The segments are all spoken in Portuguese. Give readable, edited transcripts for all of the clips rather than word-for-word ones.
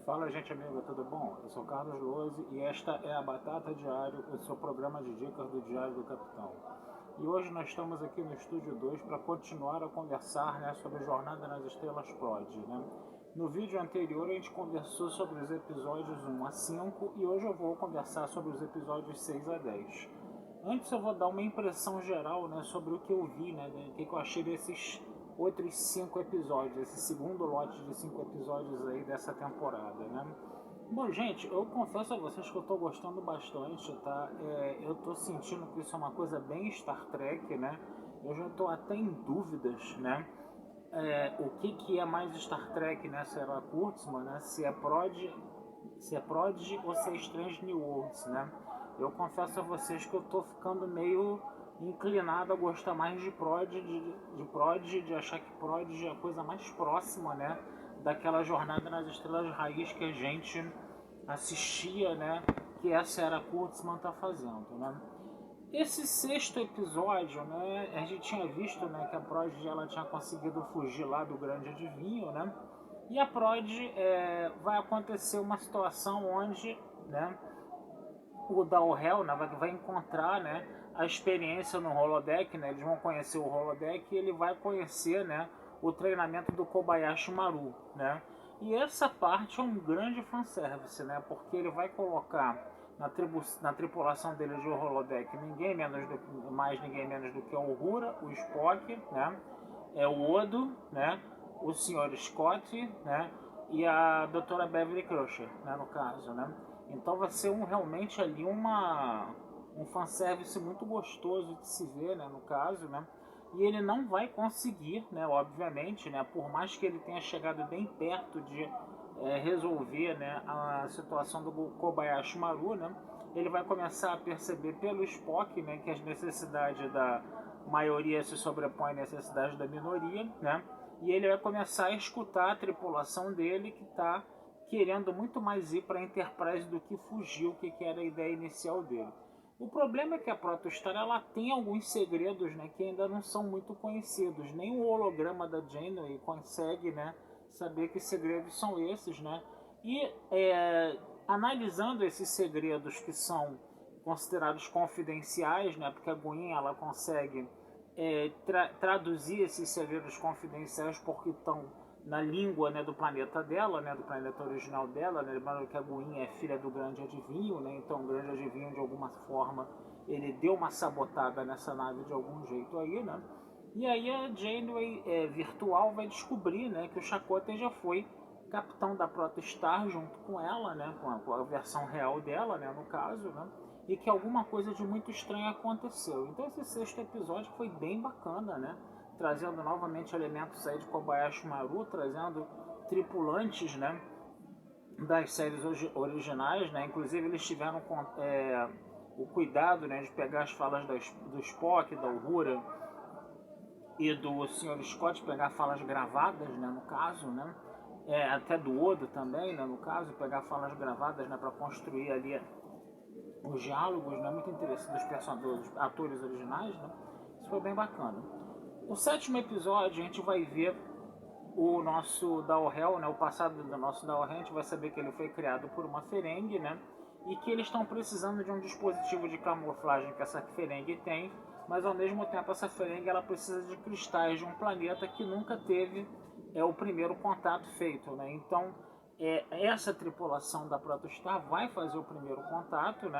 Fala, gente amiga, tudo bom? Eu sou Carlos Lose e esta é a Batata Diário, o seu programa de dicas do Diário do Capitão. E hoje nós estamos aqui no Estúdio 2 para continuar a conversar, sobre Jornada nas Estrelas Prod. No vídeo anterior a gente conversou sobre os episódios 1 a 5 e hoje eu vou conversar sobre os episódios 6 a 10. Antes eu vou dar uma impressão geral, sobre o que eu vi, o que eu achei desses outros 5 episódios, esse segundo lote de 5 episódios aí dessa temporada, Bom, gente, eu confesso a vocês que eu tô gostando bastante, tá? Eu tô sentindo que isso é uma coisa bem Star Trek, Eu já tô até em dúvidas, o que é mais Star Trek, Se é Kurtzman, se é Prodigy ou se é Strange New Worlds, Eu confesso a vocês que eu tô ficando meio inclinado a gostar mais de Prodigy, de achar que Prodigy é a coisa mais próxima, daquela Jornada nas Estrelas raiz que a gente assistia, que essa era Kurtzman tá fazendo, Esse sexto episódio, a gente tinha visto, que a Prodigy ela tinha conseguido fugir lá do grande adivinho, E a Prodigy vai acontecer uma situação onde, o Dal-Hel vai encontrar, a experiência no holodeck, Eles vão conhecer o holodeck e ele vai conhecer, o treinamento do Kobayashi Maru, E essa parte é um grande fanservice, Porque ele vai colocar na tripulação dele de holodeck ninguém menos do que o Uhura, o Spock, É o Odo, O Sr. Scott, E a Doutora Beverly Crusher, no caso, Então vai ser realmente ali um fanservice muito gostoso de se ver, no caso, E ele não vai conseguir, obviamente, por mais que ele tenha chegado bem perto de resolver, a situação do Kobayashi Maru, Ele vai começar a perceber pelo Spock, que as necessidades da maioria se sobrepõem às necessidades da minoria, E ele vai começar a escutar a tripulação dele que está querendo muito mais ir para a Enterprise do que fugir, que era a ideia inicial dele. O problema é que a Protostar ela tem alguns segredos, que ainda não são muito conhecidos. Nem o holograma da Janeway consegue, saber que segredos são esses, E analisando esses segredos que são considerados confidenciais, porque a Guin ela consegue traduzir esses segredos confidenciais porque estão na língua, do planeta dela, do planeta original dela, lembrando que a Guin é filha do grande adivinho, então o grande adivinho de alguma forma ele deu uma sabotada nessa nave de algum jeito aí, E aí a Janeway virtual vai descobrir, que o Chakotay já foi capitão da Protostar junto com ela, com a versão real dela, no caso, E que alguma coisa de muito estranho aconteceu. Então esse sexto episódio foi bem bacana, Trazendo novamente elementos aí de Kobayashi Maru, trazendo tripulantes, das séries originais, Inclusive eles tiveram o cuidado, de pegar as falas do Spock, da Uhura e do Sr. Scott, pegar falas gravadas, no caso, até do Odo também, no caso, pegar falas gravadas, para construir ali os diálogos, muito interessante dos atores originais, Isso foi bem bacana. O sétimo episódio a gente vai ver o nosso Dal-Hel, o passado do nosso Dal-Hel, a gente vai saber que ele foi criado por uma Ferengi, E que eles estão precisando de um dispositivo de camuflagem que essa Ferengi tem, mas ao mesmo tempo essa Ferengi ela precisa de cristais de um planeta que nunca teve o primeiro contato feito, Então essa tripulação da Protostar vai fazer o primeiro contato,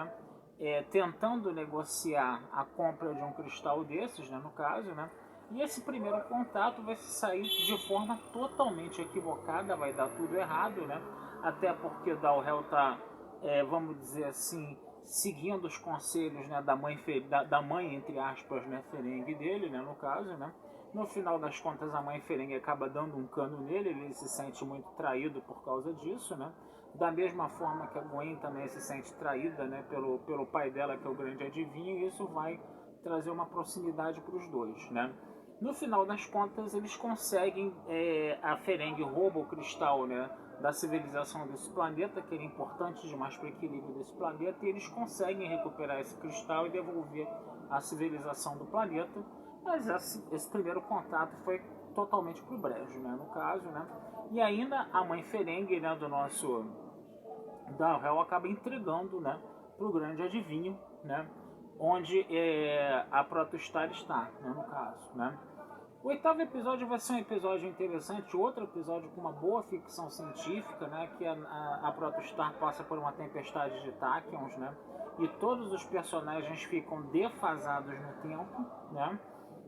tentando negociar a compra de um cristal desses, no caso, E esse primeiro contato vai sair de forma totalmente equivocada, vai dar tudo errado, Até porque o Dal-Hel está, vamos dizer assim, seguindo os conselhos, da mãe, entre aspas, Ferengi dele, no caso, No final das contas, a mãe Ferengi acaba dando um cano nele, ele se sente muito traído por causa disso, Da mesma forma que a Gwen também se sente traída, pelo pai dela, que é o grande adivinho, e isso vai trazer uma proximidade para os dois, No final das contas, eles conseguem, a Ferengi rouba o cristal, da civilização desse planeta, que era importante demais para o equilíbrio desse planeta, e eles conseguem recuperar esse cristal e devolver a civilização do planeta, mas esse primeiro contato foi totalmente pro brejo, no caso, E ainda a mãe Ferengi, né, do nosso Dalrel, acaba entregando, né, para o grande adivinho, né, onde a Protostar está, né, no caso, né. O oitavo episódio vai ser um episódio interessante, outro episódio com uma boa ficção científica, né, que a Protostar passa por uma tempestade de Tachyons, né, e todos os personagens ficam defasados no tempo, né,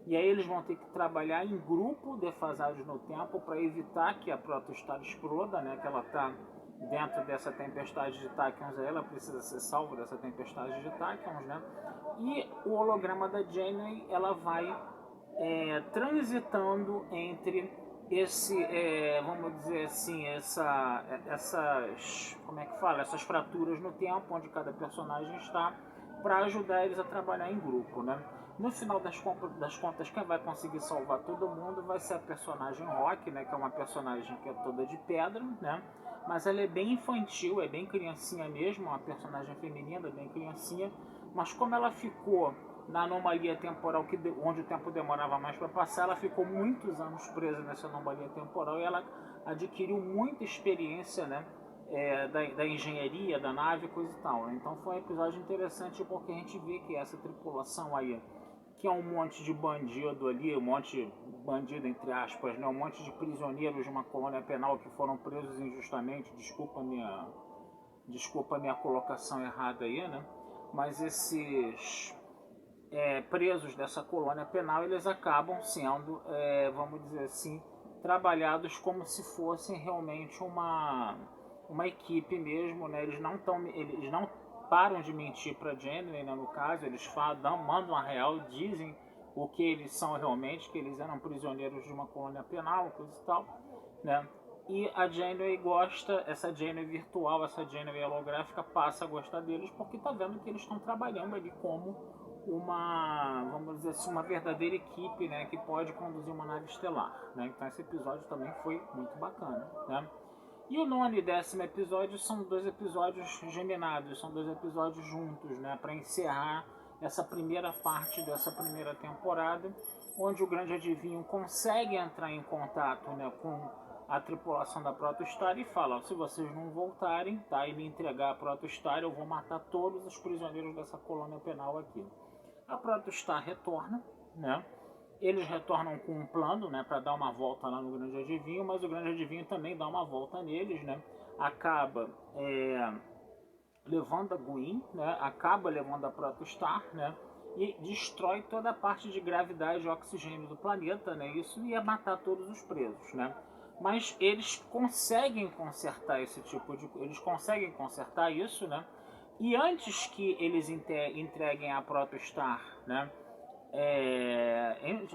e aí eles vão ter que trabalhar em grupo defasados no tempo para evitar que a Protostar exploda, né, que ela está dentro dessa tempestade de Tachyons, ela precisa ser salva dessa tempestade de Tachyons, né, e o holograma da Janeway, ela vai transitando entre vamos dizer assim, essas, como é que fala, essas fraturas no tempo onde cada personagem está, para ajudar eles a trabalhar em grupo, né? No final das contas, quem vai conseguir salvar todo mundo vai ser a personagem Rock, né? Que é uma personagem que é toda de pedra, né? Mas ela é bem infantil, é bem criancinha mesmo, uma personagem feminina, bem criancinha, mas como ela ficou na anomalia temporal, onde o tempo demorava mais para passar, ela ficou muitos anos presa nessa anomalia temporal e ela adquiriu muita experiência, né, da engenharia, da nave, coisa e tal. Então foi um episódio interessante porque a gente vê que essa tripulação aí, que é um monte de bandido ali, um monte de bandido entre aspas, né, um monte de prisioneiros de uma colônia penal que foram presos injustamente, desculpa a minha colocação errada aí, né, mas esses presos dessa colônia penal, eles acabam sendo, vamos dizer assim, trabalhados como se fossem realmente uma equipe mesmo, né? Eles não param de mentir para Janeway, né? No caso, eles mandam a real, dizem o que eles são realmente, que eles eram prisioneiros de uma colônia penal, coisa e tal, né? E a Janeway gosta, essa Janeway virtual, essa Janeway holográfica passa a gostar deles porque está vendo que eles estão trabalhando ali como vamos dizer assim, uma verdadeira equipe, né, que pode conduzir uma nave estelar, né? Então esse episódio também foi muito bacana, né? E o nono e 10º episódio são dois episódios geminados, são dois episódios juntos, né, para encerrar essa primeira parte dessa primeira temporada, onde o grande adivinho consegue entrar em contato, né, com a tripulação da Protostar e fala: se vocês não voltarem, tá, e me entregar a Protostar, eu vou matar todos os prisioneiros dessa colônia penal aqui. A Protostar retorna, né? Eles retornam com um plano, né, para dar uma volta lá no grande adivinho, mas o grande adivinho também dá uma volta neles, né? Acaba levando a Gwyn, né? Acaba levando a Protostar, né? E destrói toda a parte de gravidade e oxigênio do planeta, né? Isso ia matar todos os presos, né? Mas eles conseguem consertar eles conseguem consertar isso, né? E antes que eles entreguem a Protostar, né?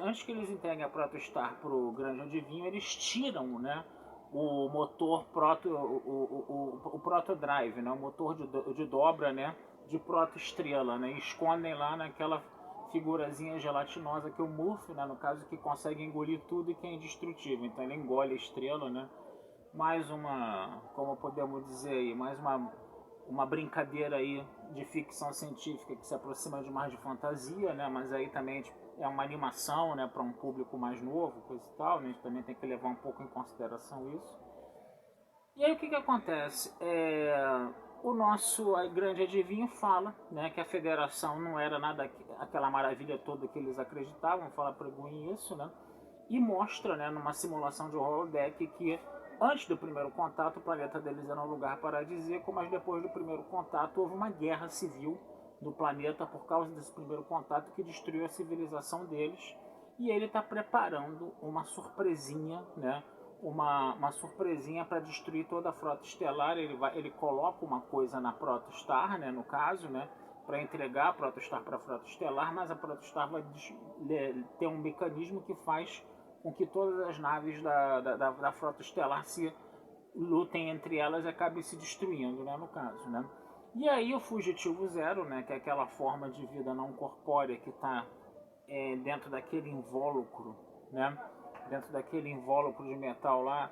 Antes que eles entreguem a Protostar para o grande adivinho, eles tiram, né, o motor o Protodrive, né, o motor de dobra, né, de Protoestrela, né, e escondem lá naquela figurazinha gelatinosa que é o Murphy, né, no caso, que consegue engolir tudo e que é indestrutível. Então ele engole a estrela, né? Mais uma, como podemos dizer aí, mais uma brincadeira aí de ficção científica que se aproxima de mais de fantasia, né? Mas aí também é uma animação, né, para um público mais novo, coisa e tal, né? A gente também tem que levar um pouco em consideração isso. E aí o que acontece? O nosso grande adivinho fala, né, que a federação não era nada aquela maravilha toda que eles acreditavam, fala para Gwyn isso, né? E mostra, né, numa simulação de holodeck que antes do primeiro contato o planeta deles era um lugar paradisíaco, mas depois do primeiro contato houve uma guerra civil do planeta por causa desse primeiro contato que destruiu a civilização deles, e ele está preparando uma surpresinha, né? Uma surpresinha para destruir toda a frota estelar. Ele coloca uma coisa na Protostar, né, no caso, né, para entregar a Protostar para a frota estelar, mas a Protostar vai ter um mecanismo que faz com que todas as naves da frota estelar se lutem entre elas e acabem se destruindo, né, no caso, né. E aí o Fugitivo Zero, né, que é aquela forma de vida não corpórea que está dentro daquele invólucro, né, dentro daquele invólucro de metal lá,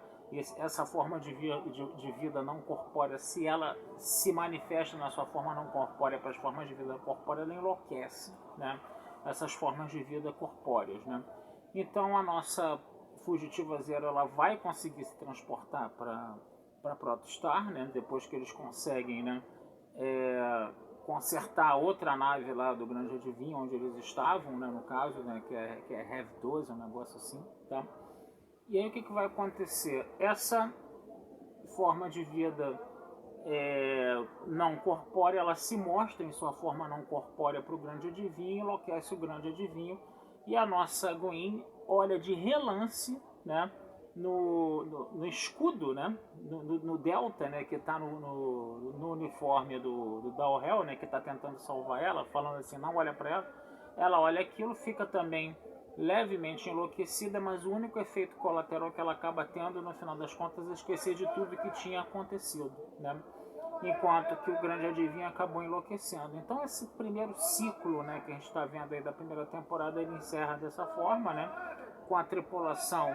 essa forma de vida não corpórea, se ela se manifesta na sua forma não corpórea para as formas de vida corpórea, ela enlouquece, né, essas formas de vida corpóreas, né. Então a nossa Fugitiva Zero ela vai conseguir se transportar para Protostar, né? Depois que eles conseguem, né, consertar outra nave lá do Grande Adivinho, onde eles estavam, né, no caso, né, que é Rev 12, um negócio assim, tá? E aí o que vai acontecer? Essa forma de vida não corpórea, ela se mostra em sua forma não corpórea para o Grande Adivinho, enlouquece o Grande Adivinho, e a nossa Gwyn olha de relance, né, no escudo, né, no Delta, né, que está no uniforme do Dal-Hel, né, que está tentando salvar ela, falando assim, não olha para ela olha aquilo, fica também levemente enlouquecida, mas o único efeito colateral que ela acaba tendo, no final das contas, é esquecer de tudo que tinha acontecido, né? Enquanto que o Grande Adivinho acabou enlouquecendo. Então esse primeiro ciclo, né, que a gente está vendo aí da primeira temporada, ele encerra dessa forma, né, com a tripulação,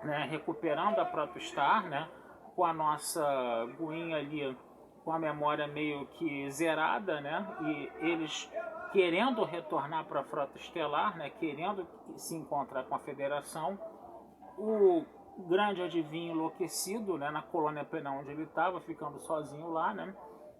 né, recuperando a Protostar, né, com a nossa Gwyn ali com a memória meio que zerada, né, e eles querendo retornar para a Frota Estelar, né, querendo se encontrar com a Federação, o Grande Adivinho enlouquecido, né, na colônia penal onde ele estava, ficando sozinho lá, né,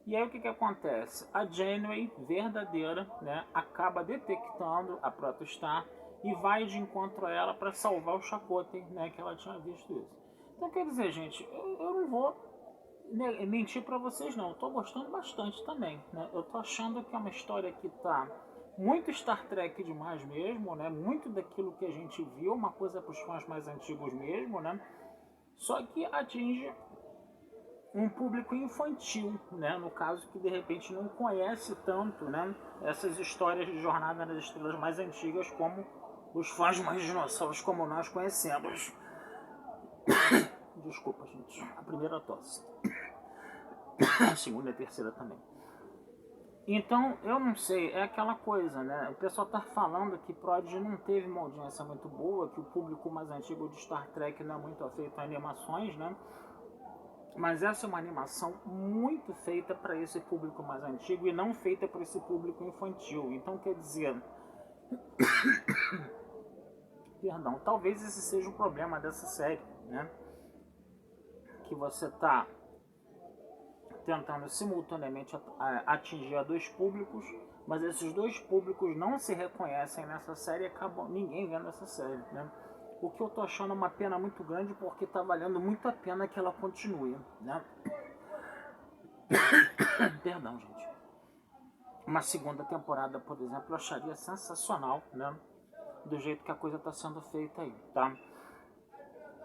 e aí o que acontece? A Janeway verdadeira, né, acaba detectando a Protostar e vai de encontro a ela para salvar o Chakotay, né, que ela tinha visto isso. Então quer dizer, gente, eu não vou mentir para vocês não, eu tô gostando bastante também, né? Eu tô achando que é uma história que tá muito Star Trek demais mesmo, né? Muito daquilo que a gente viu, uma coisa para os fãs mais antigos mesmo, né? Só que atinge um público infantil, né? No caso que de repente não conhece tanto, né, essas histórias de Jornada nas Estrelas mais antigas como os fãs mais dinossauros como nós conhecemos. Desculpa, gente. A primeira tosse. A segunda e a terceira também. Então, eu não sei, é aquela coisa, né? O pessoal tá falando que Prodigy não teve uma audiência muito boa, que o público mais antigo de Star Trek não é muito afeito a animações, né? Mas essa é uma animação muito feita para esse público mais antigo e não feita para esse público infantil. Então, quer dizer... Perdão, talvez esse seja o problema dessa série, né? Que você tá tentando simultaneamente atingir a dois públicos, mas esses dois públicos não se reconhecem nessa série e acabam ninguém vendo essa série, né? O que eu tô achando uma pena muito grande, porque tá valendo muito a pena que ela continue, né? Perdão, gente. Uma segunda temporada, por exemplo, eu acharia sensacional, né? Do jeito que a coisa tá sendo feita aí, tá?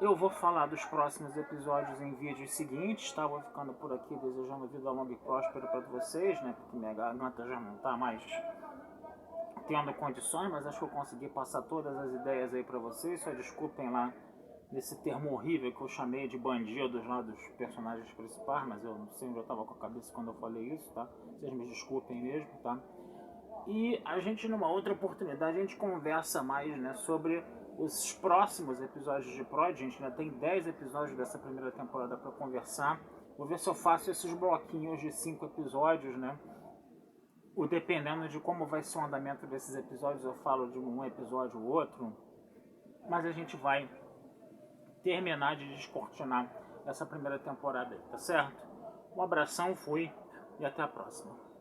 Eu vou falar dos próximos episódios em vídeos seguintes, tá? Vou ficando por aqui desejando vida longa e próspera para vocês, né? Porque minha garganta já não tá mais tendo condições, mas acho que eu consegui passar todas as ideias aí para vocês. Só desculpem lá desse termo horrível que eu chamei de bandidos lá dos personagens principais, mas eu não sei onde eu tava com a cabeça quando eu falei isso, tá? Vocês me desculpem mesmo, tá? E a gente, numa outra oportunidade, a gente conversa mais, né, sobre os próximos episódios de Prodigy. A gente ainda tem 10 episódios dessa primeira temporada para conversar. Vou ver se eu faço esses bloquinhos de 5 episódios, né? O dependendo de como vai ser o andamento desses episódios, eu falo de um episódio ou outro. Mas a gente vai terminar de descortinar essa primeira temporada aí, tá certo? Um abração, fui e até a próxima.